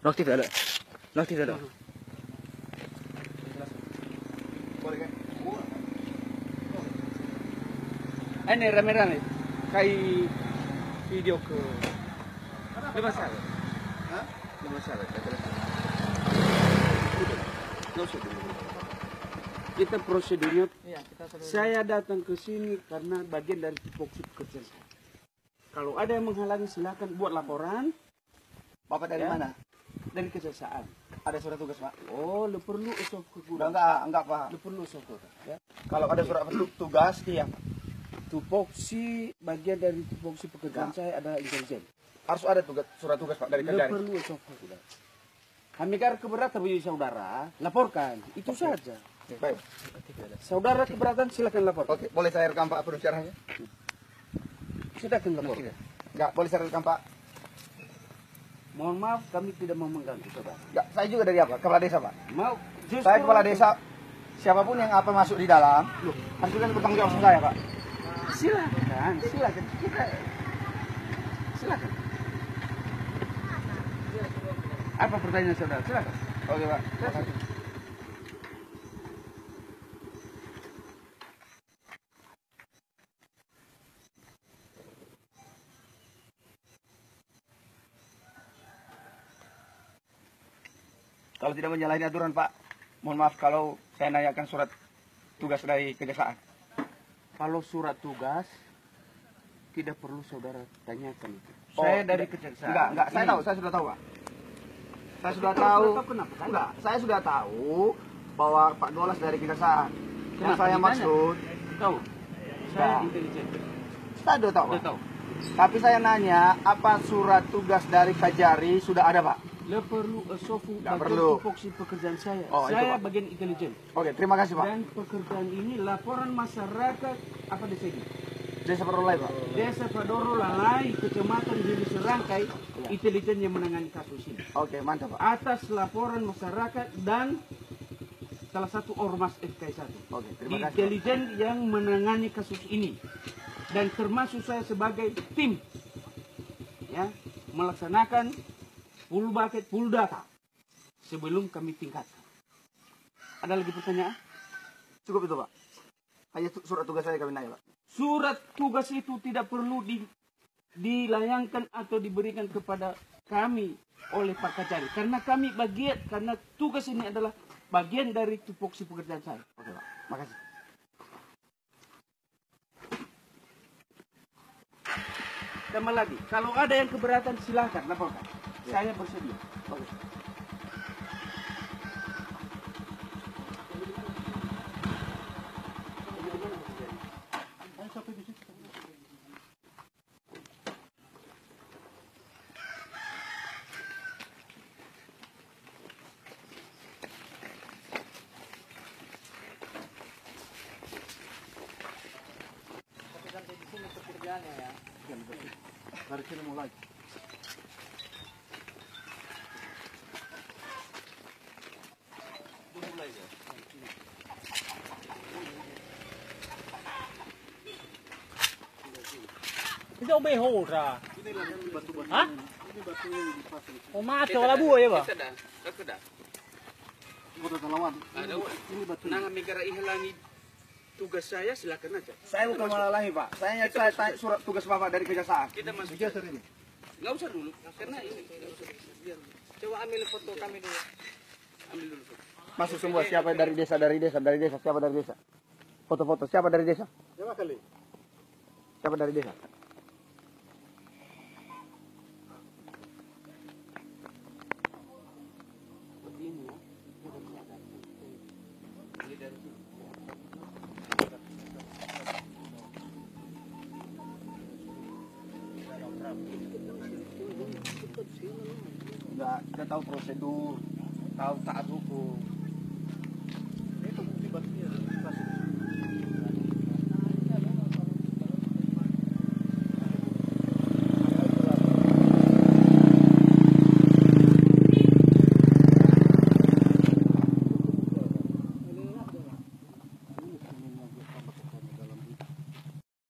Noktif ada. Noktif ada. Ini rame-rame. Kayak video ke 5 saat. Hah? 5 saat. Kita prosedurnya. Saya datang ke sini karena bagian dari tupoksi pekerjaan saya. Kalau ada yang menghalangi silakan buat laporan. Bapak dari mana? Dari kejaksaan. Ada surat tugas, Pak? Oh, lu perlu usah ke Enggak, Pak. Lu perlu usah ke ya. Kalau ada surat tugas, iya. Tupoksi bagian dari tupoksi pekerjaan saya adalah intelijen. Harus ada surat tugas, Pak, dari Lu Kajari. perlu usah ke Hamikar keberatan bagi saudara, laporkan. Itu saja. Baik. Saudara keberatan silakan lapor. Oke, boleh saya rekam, Pak, perbicaranya? Silakan lapor. Enggak, boleh saya rekam, Pak? Mohon maaf, kami tidak mau mengganggu saudara. Enggak, saya juga dari apa? Kepala desa, Pak. Mau? Saya kepala desa. Siapapun yang apa masuk di dalam, harus kan bertanggung jawab sama saya, Pak. Silakan. Silakan. Apa pertanyaan saudara? Silakan. Oke, Pak. Terima kasih. Kalau tidak menyalahi aturan, Pak, mohon maaf kalau saya nanyakan surat tugas dari kejaksaan. Kalau surat tugas tidak perlu saudara tanyakan itu. Oh, Saya dari kejaksaan. Enggak, saya tahu, saya sudah tahu, Pak. Saya sudah tahu. Kenapa? Enggak, saya sudah tahu bahwa Pak Dolas dari kejaksaan. Yang Kenapa saya ditanya? maksud, Tahu. Saya Ya. intelijen. saya sudah tahu, Sudah Pak. tahu. Tapi saya nanya, apa surat tugas dari Kajari sudah ada, Pak? Le perlu sofu Nggak bagian perlu. tupoksi pekerjaan saya. Oh, itu, Saya Pak. bagian intelijen. Oke, terima kasih, Pak. Dan pekerjaan ini laporan masyarakat apa desa ini? Desa Perolai, Pak. Desa Padoro Lalai, Kecamatan Hili Serangkai, intelijen yang menangani kasus ini. Oke, mantap, Pak. Atas laporan masyarakat dan salah satu ormas FK1. Oke, terima kasih, Pak. Intelijen yang menangani kasus ini. Dan termasuk saya sebagai tim ya melaksanakan full bucket, full data sebelum kami tingkatkan. Ada lagi pertanyaan? Cukup itu, Pak. Hanya surat tugas saya kami nanya, Pak. Surat tugas itu tidak perlu dilayangkan atau diberikan kepada kami oleh Pak Kajari. Karena karena tugas ini adalah bagian dari tupoksi pekerjaan saya. Oke, Pak. Makasih. Tambah lagi, kalau ada yang keberatan silakan laporkan. Saya bersedia. Oke. Dari sini mulai. Itu beho ra. Hah? Oh, maco lah bu ya, Pak. Sudah. Kota Talawan. Ada nang negara ihalangi tugas saya silakan aja. Saya bukan malalahi, Pak. Saya tanya surat tugas Bapak dari kejaksaan. Kita masuk. ini. Nggak usah dulu, karena ini nggak usah. Biar. Coba ambil foto kami dulu. Ambil dulu foto. Masuk semua siapa dari desa, siapa dari desa. Foto-foto siapa dari desa? Siapa kali? Siapa dari desa? Begini ya. Ini dari sini. Enggak, kita tahu prosedur, tahu taat hukum.